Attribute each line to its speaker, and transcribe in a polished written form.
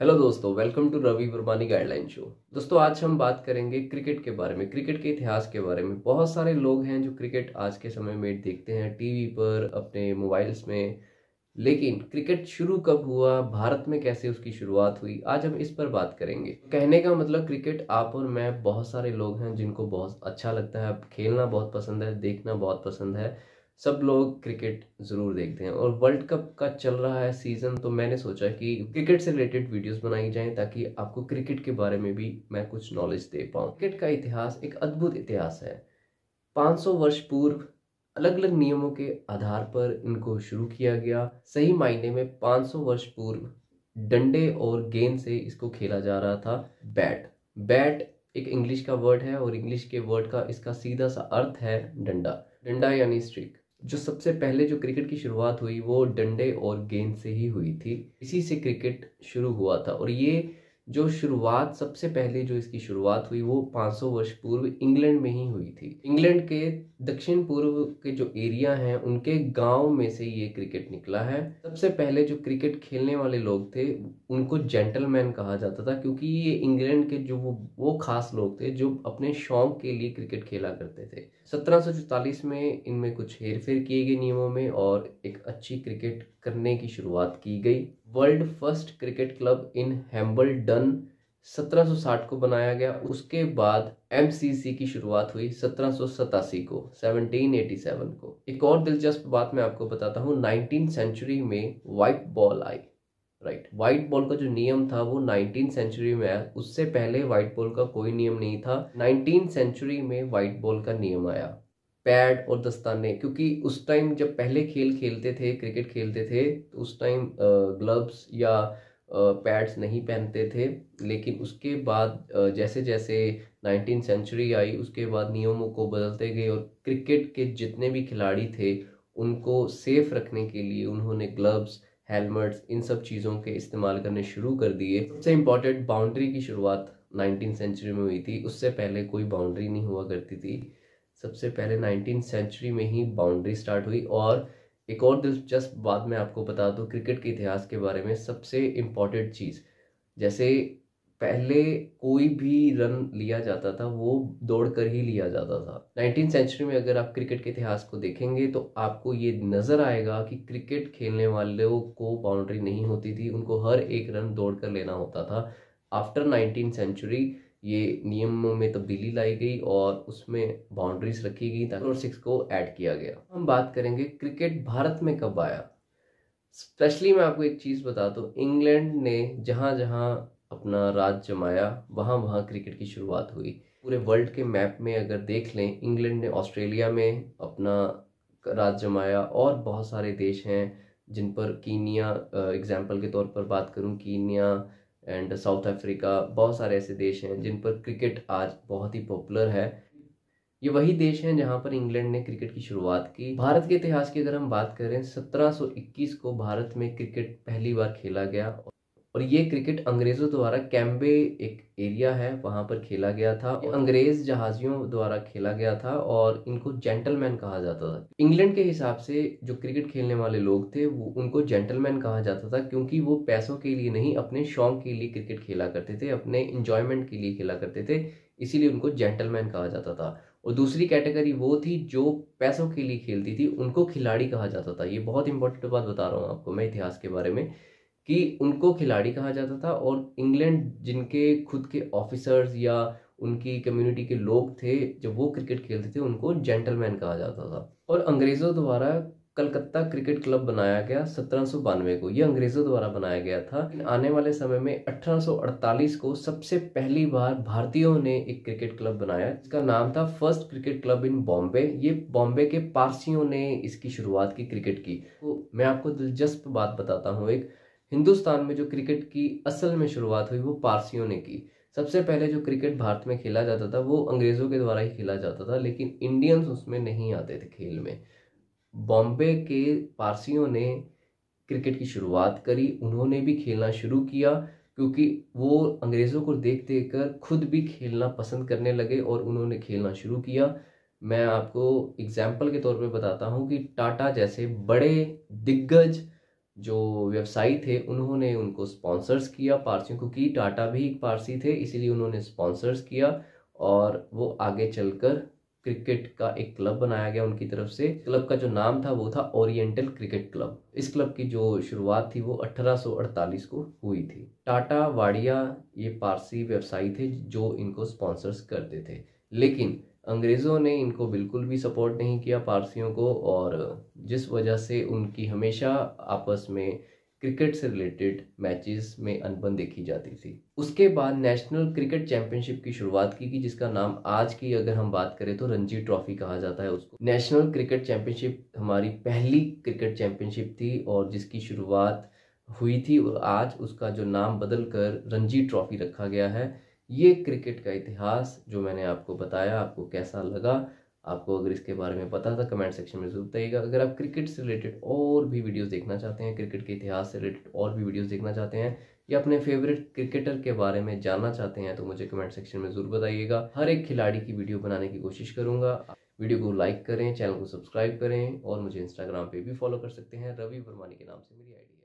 Speaker 1: Hello दोस्तों, welcome to Ravi Varmani guideline show. दोस्तों, आज हम बात करेंगे क्रिकेट के बारे में, क्रिकेट के इतिहास के बारे में। बहुत सारे लोग हैं जो क्रिकेट आज के समय में देखते हैं टीवी पर, अपने मोबाइल्स में। लेकिन क्रिकेट शुरू कब हुआ, भारत में कैसे उसकी शुरुआत हुई, आज हम इस पर बात करेंगे। कहने का मतलब, क्रिकेट आप और मैं, बहुत सारे लोग हैं जिनको बहुत अच्छा लगता है, खेलना बहुत पसंद है, देखना बहुत पसंद है। सब लोग क्रिकेट ज़रूर देखते हैं और वर्ल्ड कप का चल रहा है सीज़न, तो मैंने सोचा कि क्रिकेट से रिलेटेड वीडियोस बनाई जाएं ताकि आपको क्रिकेट के बारे में भी मैं कुछ नॉलेज दे पाऊँ। क्रिकेट का इतिहास एक अद्भुत इतिहास है। 500 वर्ष पूर्व अलग अलग नियमों के आधार पर इनको शुरू किया गया। सही मायने में 500 वर्ष पूर्व डंडे और गेंद से इसको खेला जा रहा था। बैट बैट एक इंग्लिश का वर्ड है और इंग्लिश के वर्ड का इसका सीधा सा अर्थ है डंडा। डंडा यानी स्टिक। जो सबसे पहले जो क्रिकेट की शुरुआत हुई वो डंडे और गेंद से ही हुई थी। इसी से क्रिकेट शुरू हुआ था और ये जो शुरुआत, सबसे पहले जो इसकी शुरुआत हुई वो 500 वर्ष पूर्व इंग्लैंड में ही हुई थी। इंग्लैंड के दक्षिण पूर्व के जो एरिया हैं उनके गांव में से ये क्रिकेट निकला है। सबसे पहले जो क्रिकेट खेलने वाले लोग थे उनको जेंटलमैन कहा जाता था, क्योंकि ये इंग्लैंड के जो वो खास लोग थे जो अपने शौक के लिए क्रिकेट खेला करते थे। 1744 में इनमें कुछ हेरफेर किए गए नियमों में और एक अच्छी क्रिकेट करने की शुरुआत की गई। World first cricket club in Hambledon 1760 को बनाया गया। उसके बाद एमसीसी की शुरुआत हुई 1787 को, 1787 को। एक और दिलचस्प बात मैं आपको बताता हूँ, 19th सेंचुरी में व्हाइट बॉल आई। राइट, व्हाइट बॉल का जो नियम था वो 19th सेंचुरी में आया। उससे पहले व्हाइट बॉल का कोई नियम नहीं था। 19th सेंचुरी में व्हाइट बॉल का नियम आया। पैड और दस्ताने, क्योंकि उस टाइम जब पहले खेल खेलते थे, क्रिकेट खेलते थे, तो उस टाइम ग्लव्स या पैड्स नहीं पहनते थे। लेकिन उसके बाद जैसे जैसे 19th सेंचुरी आई, उसके बाद नियमों को बदलते गए और क्रिकेट के जितने भी खिलाड़ी थे उनको सेफ रखने के लिए उन्होंने ग्लव्स, हेलमेट्स, इन सब चीज़ों के इस्तेमाल करने शुरू कर दिए। सबसे इम्पॉर्टेंट, बाउंड्री की शुरुआत 19th सेंचुरी में हुई थी। उससे पहले कोई बाउंड्री नहीं हुआ करती थी। सबसे पहले 19th सेंचुरी में ही बाउंड्री स्टार्ट हुई। और एक और दिलचस्प बात मैं आपको बता दूं क्रिकेट के इतिहास के बारे में, सबसे इम्पॉर्टेंट चीज़, जैसे पहले कोई भी रन लिया जाता था वो दौड़ कर ही लिया जाता था। 19th सेंचुरी में अगर आप क्रिकेट के इतिहास को देखेंगे तो आपको ये नज़र आएगा कि क्रिकेट खेलने वालों को बाउंड्री नहीं होती थी, उनको हर एक रन दौड़ कर लेना होता था। आफ्टर 19th सेंचुरी ये नियमों में तब्दीली लाई गई और उसमें बाउंड्रीज रखी गई ताकि और 6 को ऐड किया गया। हम बात करेंगे क्रिकेट भारत में कब आया। स्पेशली मैं आपको एक चीज़ बता दूं, इंग्लैंड ने जहाँ जहाँ अपना राज जमाया वहाँ वहाँ क्रिकेट की शुरुआत हुई। पूरे वर्ल्ड के मैप में अगर देख लें, इंग्लैंड ने ऑस्ट्रेलिया में अपना राज जमाया और बहुत सारे देश हैं जिन पर, कीनिया एग्जाम्पल के तौर पर बात करूं, कीनिया एंड साउथ अफ्रीका, बहुत सारे ऐसे देश हैं जिन पर क्रिकेट आज बहुत ही पॉपुलर है। ये वही देश हैं जहां पर इंग्लैंड ने क्रिकेट की शुरुआत की। भारत के इतिहास की अगर हम बात करें, 1721 को भारत में क्रिकेट पहली बार खेला गया और ये क्रिकेट अंग्रेजों द्वारा कैम्बे, एक एरिया है वहां पर खेला गया था। अंग्रेज जहाजियों द्वारा खेला गया था और इनको जेंटलमैन कहा जाता था। इंग्लैंड के हिसाब से जो क्रिकेट खेलने वाले लोग थे वो उनको जेंटलमैन कहा जाता था, क्योंकि वो पैसों के लिए नहीं, अपने शौक के लिए क्रिकेट खेला करते थे, अपने इंजॉयमेंट के लिए खेला करते थे, इसीलिए उनको जेंटलमैन कहा जाता था। और दूसरी कैटेगरी वो थी जो पैसों के लिए खेलती थी, उनको खिलाड़ी कहा जाता था। ये बहुत इंपॉर्टेंट बात बता रहा हूँ आपको मैं इतिहास के बारे में, कि उनको खिलाड़ी कहा जाता था। और इंग्लैंड जिनके खुद के ऑफिसर्स या उनकी कम्युनिटी के लोग थे जब वो क्रिकेट खेलते थे उनको जेंटलमैन कहा जाता था। और अंग्रेज़ों द्वारा कलकत्ता क्रिकेट क्लब बनाया गया 1792 को, ये अंग्रेज़ों द्वारा बनाया गया था। आने वाले समय में 1848 को सबसे पहली बार भारतीयों ने एक क्रिकेट क्लब बनाया, इसका नाम था फर्स्ट क्रिकेट क्लब इन बॉम्बे। ये बॉम्बे के पारसियों ने इसकी शुरुआत की क्रिकेट की। तो मैं आपको दिलचस्प बात बताता हूँ, एक हिंदुस्तान में जो क्रिकेट की असल में शुरुआत हुई वो पारसियों ने की। सबसे पहले जो क्रिकेट भारत में खेला जाता था वो अंग्रेज़ों के द्वारा ही खेला जाता था, लेकिन इंडियंस उसमें नहीं आते थे खेल में। बॉम्बे के पारसियों ने क्रिकेट की शुरुआत करी, उन्होंने भी खेलना शुरू किया, क्योंकि वो अंग्रेज़ों को देख देख कर खुद भी खेलना पसंद करने लगे और उन्होंने खेलना शुरू किया। मैं आपको एग्जाम्पल के तौर पे बताता हूँ कि टाटा जैसे बड़े दिग्गज जो व्यवसायी थे उन्होंने उनको स्पॉन्सर्स किया पारसियों को, कि टाटा भी एक पारसी थे इसीलिए उन्होंने स्पॉन्सर्स किया और वो आगे चलकर क्रिकेट का एक क्लब बनाया गया उनकी तरफ से। क्लब का जो नाम था वो था ओरिएंटल क्रिकेट क्लब। इस क्लब की जो शुरुआत थी वो 1848 को हुई थी। टाटा वाडिया ये पारसी व्यवसायी थे जो इनको स्पॉन्सर्स करते थे, लेकिन अंग्रेज़ों ने इनको बिल्कुल भी सपोर्ट नहीं किया पारसियों को, और जिस वजह से उनकी हमेशा आपस में क्रिकेट से रिलेटेड मैचेस में अनबन देखी जाती थी। उसके बाद नेशनल क्रिकेट चैंपियनशिप की शुरुआत की गई, जिसका नाम आज की अगर हम बात करें तो रणजी ट्रॉफी कहा जाता है उसको। नेशनल क्रिकेट चैंपियनशिप हमारी पहली क्रिकेट चैंपियनशिप थी और जिसकी शुरुआत हुई थी, और आज उसका जो नाम बदल कर रणजी ट्रॉफी रखा गया है। ये क्रिकेट का इतिहास जो मैंने आपको बताया, आपको कैसा लगा? आपको अगर इसके बारे में पता था कमेंट सेक्शन में जरूर बताइएगा। अगर आप क्रिकेट से रिलेटेड और भी वीडियोस देखना चाहते हैं, क्रिकेट के इतिहास से रिलेटेड और भी वीडियोस देखना चाहते हैं, या अपने फेवरेट क्रिकेटर के बारे में जानना चाहते हैं, तो मुझे कमेंट सेक्शन में जरूर बताइएगा। हर एक खिलाड़ी की वीडियो बनाने की कोशिश करूंगा। वीडियो को लाइक करें, चैनल को सब्सक्राइब करें और मुझे इंस्टाग्राम पे भी फॉलो कर सकते हैं। रवि वर्मानी के नाम से मेरी आईडी।